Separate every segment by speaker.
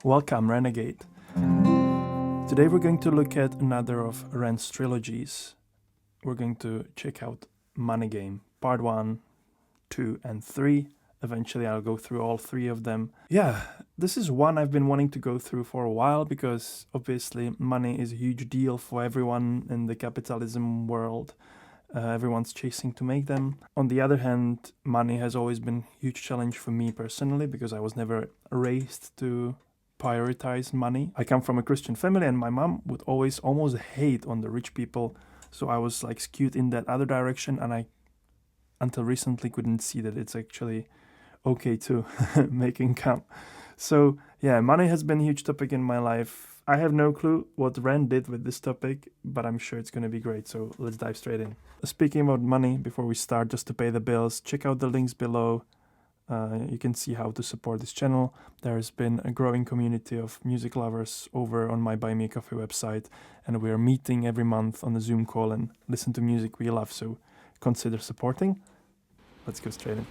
Speaker 1: Welcome, Renegade. Today we're going to look at another of REN's trilogies. We're going to check out Money Game, Part 1, 2, and 3. Eventually I'll go through all three of them. Yeah, this is one I've been wanting to go through for a while because obviously money is a huge deal for everyone in the capitalism world. Everyone's chasing to make them. On the other hand, money has always been a huge challenge for me personally because I was never raised to prioritize money. I come from a Christian family and my mom would always almost hate on the rich people. So I was like skewed in that other direction, and I until recently couldn't see that it's actually okay to make income. So yeah, money has been a huge topic in my life. I have no clue what REN did with this topic, but I'm sure it's going to be great. So let's dive straight in. Speaking about money, before we start, just to pay the bills, check out the links below. You can see how to support this channel. There's been a growing community of music lovers over on my Buy Me a Coffee website, and we are meeting every month on a Zoom call and listen to music we love, so consider supporting. Let's go straight in.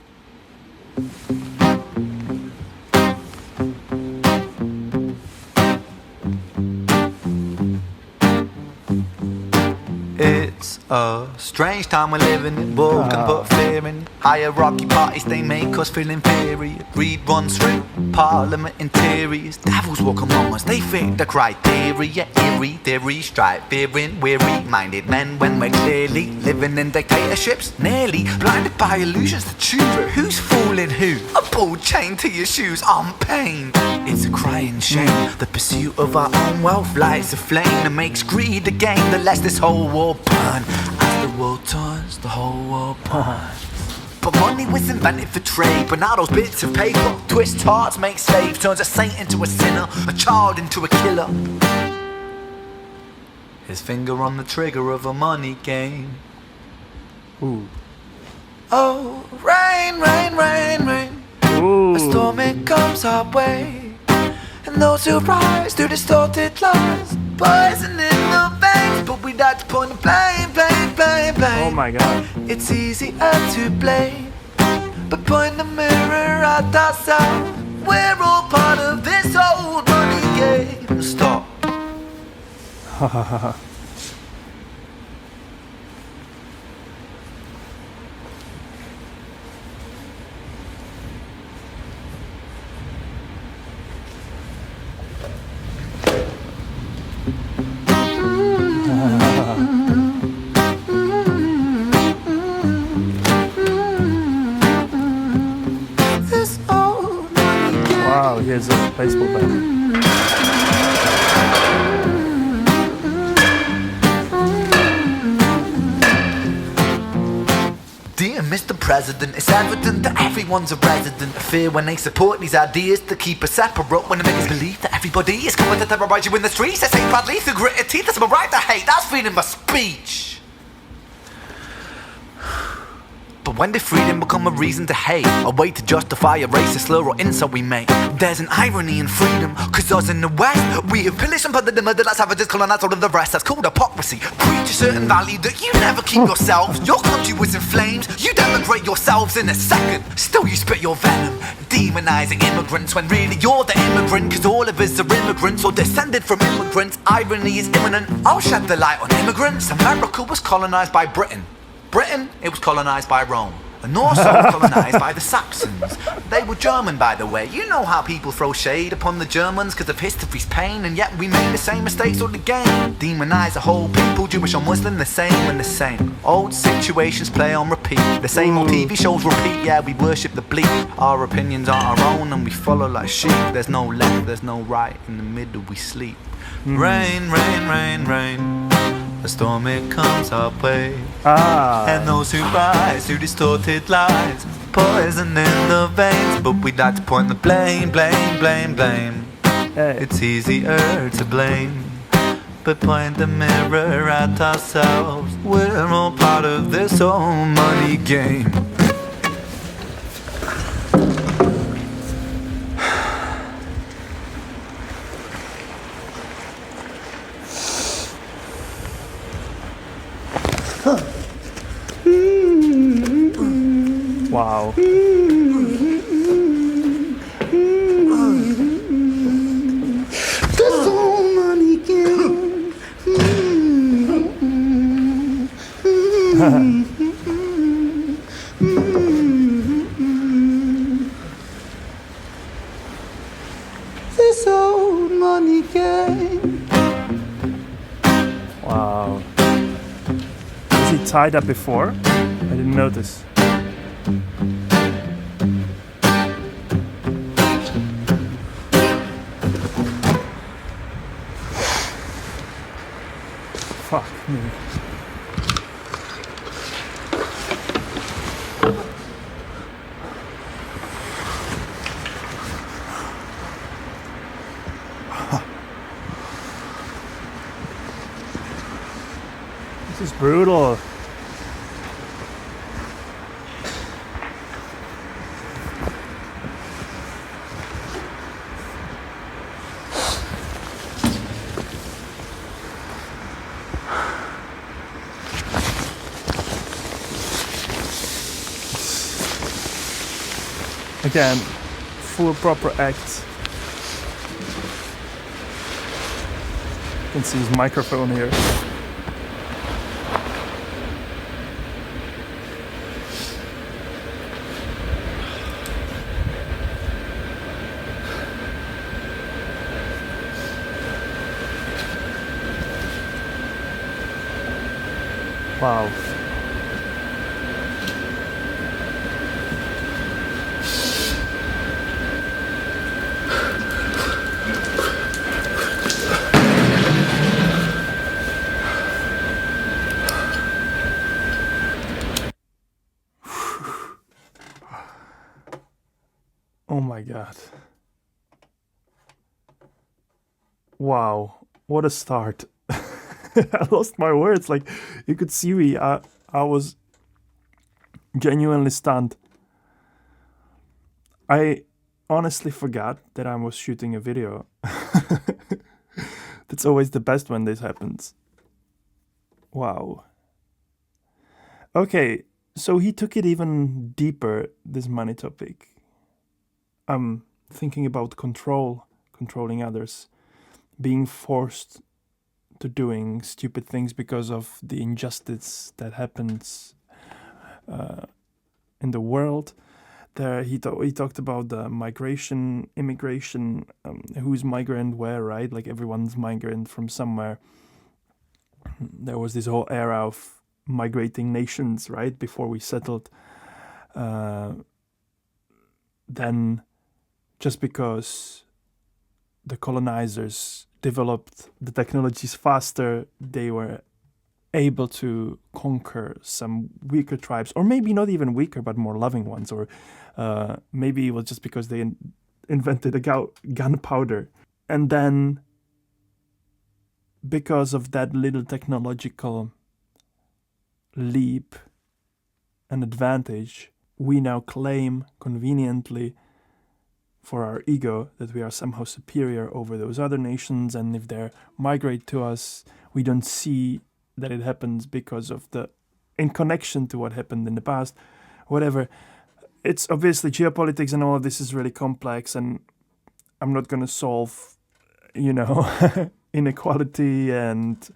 Speaker 2: It's a strange time we're living in. War can put fear in. Hierarchy parties, they make us feel inferior. Greed runs through parliament interiors. Devils walk among us, they fit the criteria. Eerie theory, strife, fearing weary-minded men when we're clearly living in dictatorships. Nearly blinded by illusions to choose who's fooling who. A ball chained to your shoes on pain. It's a crying shame. The pursuit of our own wealth lights a flame that makes greed a game that lets this whole war burn. As the world turns, the whole world burns. But money was invented for trade, but now those bits of paper twist hearts, make slaves, turns a saint into a sinner, a child into a killer. His finger on the trigger of a money game.
Speaker 1: Ooh.
Speaker 2: Oh, rain, rain, rain, rain.
Speaker 1: Ooh.
Speaker 2: A storm it comes our way, and those who rise through distorted lies, poison in the veins, but we like to point the blame, blame, blame, blame.
Speaker 1: Oh my god.
Speaker 2: It's easier to blame, but point the mirror at ourselves. We're all part of this old money game. Stop. This old money game.
Speaker 1: Wow, here's a baseball bat.
Speaker 2: Dear Mr. President, it's evident that everyone's a resident of fear when they support these ideas to keep us separate, when they make us believe that everybody is coming to terrorize you in the streets. They say proudly through gritted teeth, that's my right to hate, that's freedom of speech. But when did freedom become a reason to hate? A way to justify a racist slur or insult we make? There's an irony in freedom, cause us in the West, we have pillaged and plundered the murder that savages colonized all of the rest. That's called hypocrisy. Preach a certain value that you never keep yourselves. Your country was in flames, you denigrate yourselves in a second. Still you spit your venom, demonizing immigrants when really you're the immigrant, cause all of us are immigrants or descended from immigrants. Irony is imminent, I'll shed the light on immigrants. America was colonized by Britain. Britain, it was colonized by Rome, and also colonized by the Saxons. They were German, by the way. You know how people throw shade upon the Germans because of history's pain, and yet we made the same mistakes all again. Demonize a whole people, Jewish or Muslim, the same and the same. Old situations play on repeat, the same old TV shows repeat. Yeah, we worship the bleak, our opinions are our own, and we follow like sheep. There's no left, there's no right, in the middle we sleep. Rain, rain, rain, rain. A storm it comes our way, and those who rise through distorted lies, poison in the veins, but we like to point the blame, blame, blame, blame. It's easier to blame, but point the mirror at ourselves. We're all part of this old money game.
Speaker 1: Wow.
Speaker 2: money game.
Speaker 1: Wow. Was he tied up before? I didn't notice. Fuck me. This is brutal. Again, full proper act. You can see his microphone here. Wow. Oh my god. Wow, what a start. I lost my words. Like, you could see me. I was genuinely stunned. I honestly forgot that I was shooting a video. That's always the best when this happens. Wow. Okay, so he took it even deeper, this money topic. I'm thinking about controlling others, being forced to doing stupid things because of the injustice that happens in the world. There, he talked about the immigration, who's migrant where, right? Like everyone's migrant from somewhere. There was this whole era of migrating nations, right? Before we settled. Then, just because the colonizers developed the technologies faster, they were able to conquer some weaker tribes, or maybe not even weaker, but more loving ones, or maybe it was just because they invented a gunpowder. And then, because of that little technological leap and advantage, we now claim conveniently for our ego that we are somehow superior over those other nations, and if they migrate to us, we don't see that it happens because of in connection to what happened in the past, whatever. It's obviously geopolitics and all of this is really complex, and I'm not going to solve, inequality and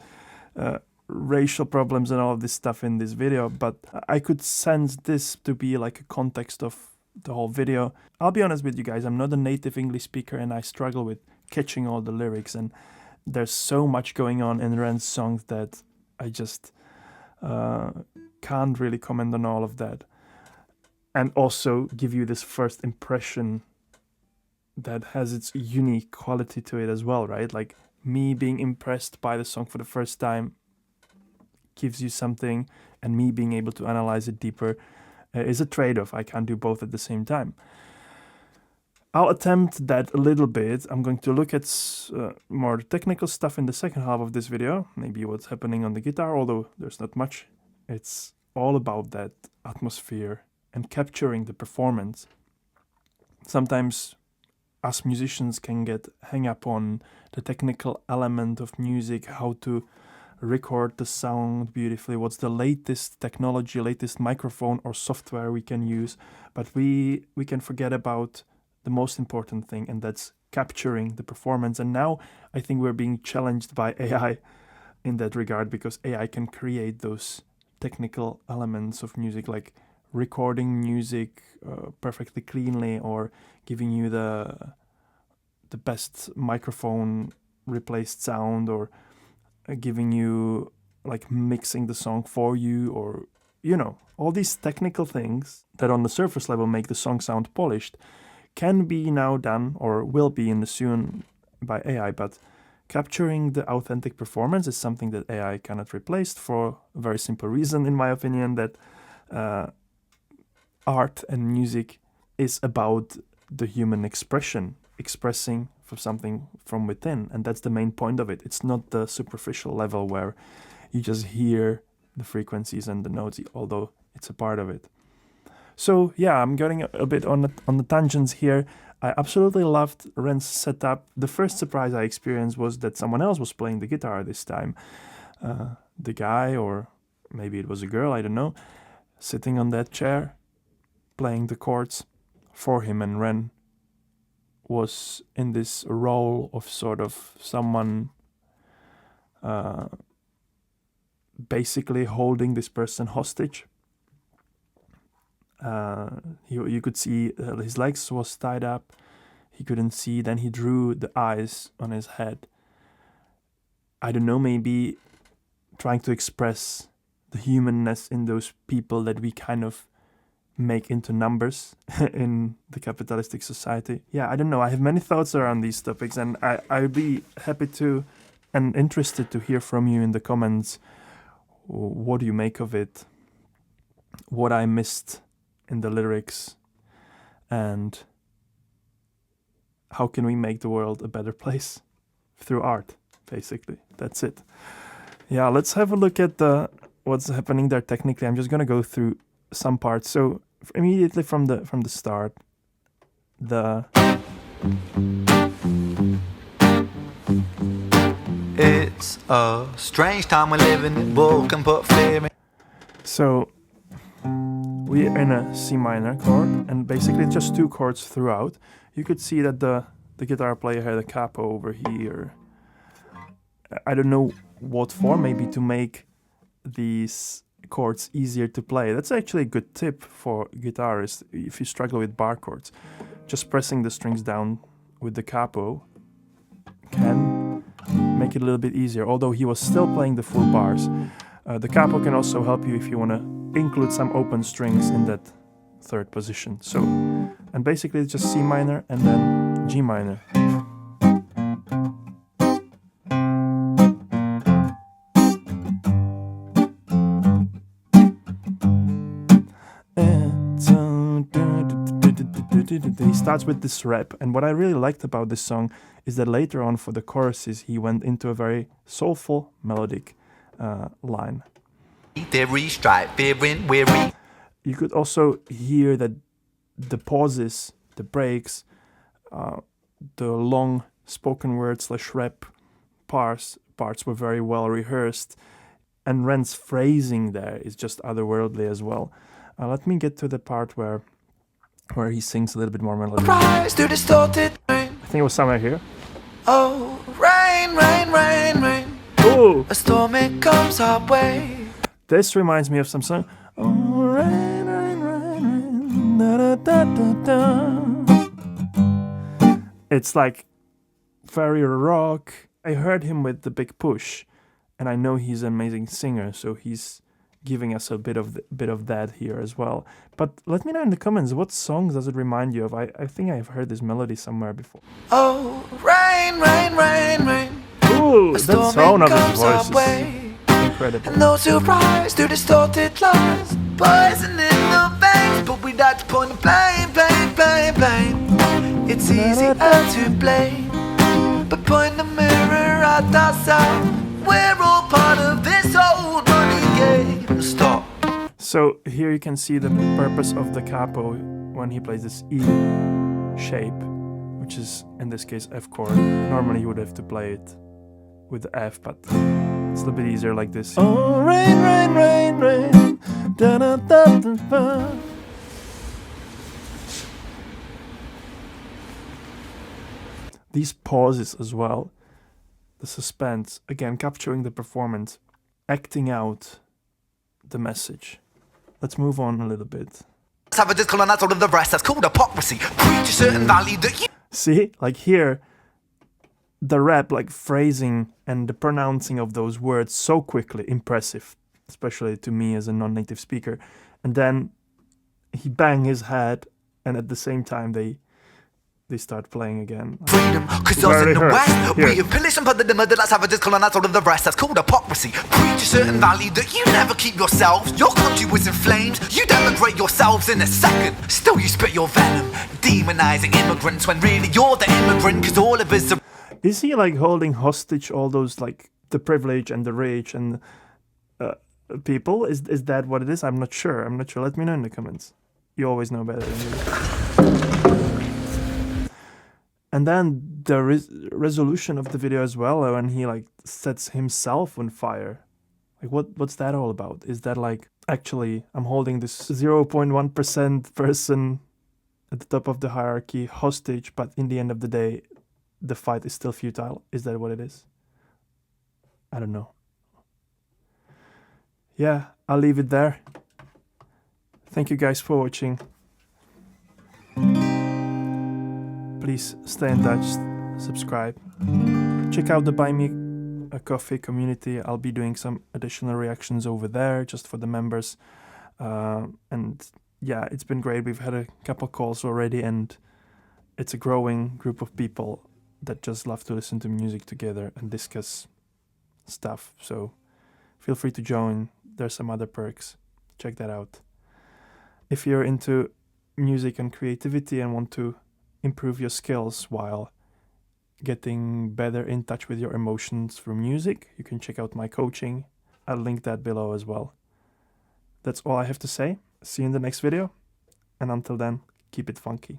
Speaker 1: racial problems and all of this stuff in this video, but I could sense this to be like a context of the whole video. I'll be honest with you guys, I'm not a native English speaker and I struggle with catching all the lyrics, and there's so much going on in REN's songs that I just can't really comment on all of that. And also give you this first impression that has its unique quality to it as well, right? Like me being impressed by the song for the first time gives you something, and me being able to analyze it deeper is a trade-off. I can't do both at the same time. I'll attempt that a little bit. I'm going to look at more technical stuff in the second half of this video, maybe what's happening on the guitar, although there's not much. It's all about that atmosphere and capturing the performance. Sometimes us musicians can get hung up on the technical element of music, how to record the sound beautifully, what's the latest technology, latest microphone or software we can use, but we can forget about the most important thing, and that's capturing the performance. And now I think we're being challenged by AI in that regard, because AI can create those technical elements of music, like recording music perfectly cleanly, or giving you the the best microphone replaced sound, or giving you, like, mixing the song for you, or, you know, all these technical things that on the surface level make the song sound polished can be now done, or will be in the soon, by AI. But capturing the authentic performance is something that AI cannot replace, for a very simple reason, in my opinion, that art and music is about the human expression, expressing for something from within, and that's the main point of it. It's not the superficial level where you just hear the frequencies and the notes, although it's a part of it. So yeah, I'm getting a bit on the tangents here. I absolutely loved REN's setup. The first surprise I experienced was that someone else was playing the guitar this time. The guy, or maybe it was a girl, I don't know, sitting on that chair, playing the chords for him, and REN was in this role of sort of someone basically holding this person hostage. You could see his legs was tied up, he couldn't see, then he drew the eyes on his head. I don't know, maybe trying to express the humanness in those people that we kind of make into numbers in the capitalistic society. Yeah, I don't know. I have many thoughts around these topics, and I'd be happy to and interested to hear from you in the comments. What do you make of it? What I missed in the lyrics? And how can we make the world a better place? Through art, basically. That's it. Yeah, let's have a look at what's happening there technically. I'm just going to go through some parts. So immediately from the start,
Speaker 2: It's a strange time we're living in, bull can put fear in.
Speaker 1: So we're in a C minor chord, and basically just two chords throughout. You could see that the guitar player had a capo over here. I don't know what for, maybe to make these chords easier to play. That's actually a good tip for guitarists if you struggle with bar chords. Just pressing the strings down with the capo can make it a little bit easier, although he was still playing the full bars. The capo can also help you if you want to include some open strings in that third position. So, and basically it's just C minor and then G minor. He starts with this rap, and what I really liked about this song is that later on for the choruses he went into a very soulful melodic line. You could also hear that the pauses, the breaks, the long spoken word / rap parts were very well rehearsed, and REN's phrasing there is just otherworldly as well. Let me get to the part where he sings a little bit more melody. I think it was somewhere here.
Speaker 2: Oh, rain, rain, rain, rain.
Speaker 1: Oh!
Speaker 2: A storm it comes our way.
Speaker 1: This reminds me of some song. Oh, rain, rain, rain, rain. Da, da, da, da, da. It's like very rock. I heard him with The Big Push, and I know he's an amazing singer, so he's giving us a bit of that here as well. But let me know in the comments, what songs does it remind you of? I think I've heard this melody somewhere before.
Speaker 2: Oh, rain, rain, rain, rain.
Speaker 1: Ooh, that tone of his voice is incredible.
Speaker 2: And those who rise to distorted lies, poison in the veins, but we like to point the blame, blame, blame, blame. It's easier to blame, but point the mirror at ourselves. We're all part of this old money game. Stop.
Speaker 1: So here you can see the purpose of the capo when he plays this E shape, which is in this case F chord. Normally you would have to play it with the F, but it's a little bit easier like this. Oh, rain, rain, rain, rain. Da, da, da, da, da. These pauses as well, the suspense, again capturing the performance, acting out the message. Let's move on a little bit.
Speaker 2: Savages colonize all of the rest. That's called hypocrisy. Preach a certain value that you.
Speaker 1: See, like here, the rap, like phrasing and the pronouncing of those words so quickly, impressive, especially to me as a non-native speaker. And then he bang his head, and at the same time they start playing again.
Speaker 2: Freedom, cause us in the West, we have pillaged and plundered the murder like savages, colonized all of the rest. That's called hypocrisy. Preach a certain value that you never keep yourselves. Your country was in flames, you denigrate yourselves in a second. Still you spit your venom, demonizing immigrants when really you're the immigrant, cause all of us are...
Speaker 1: Is he like holding hostage all those, like, the privilege and the rich and people? Is that what it is? I'm not sure. Let me know in the comments. You always know better than me. And then the resolution of the video as well, when he like sets himself on fire. Like what's that all about? Is that like, actually I'm holding this 0.1% person at the top of the hierarchy hostage, but in the end of the day the fight is still futile? Is that what it is? I don't know. Yeah, I'll leave it there. Thank you guys for watching. Please stay in touch, subscribe. Check out the Buy Me a Coffee community. I'll be doing some additional reactions over there just for the members. And yeah, it's been great. We've had a couple calls already, and it's a growing group of people that just love to listen to music together and discuss stuff. So feel free to join. There's some other perks. Check that out. If you're into music and creativity and want to improve your skills while getting better in touch with your emotions through music, you can check out my coaching. I'll link that below as well. That's all I have to say. See you in the next video, and until then, keep it funky.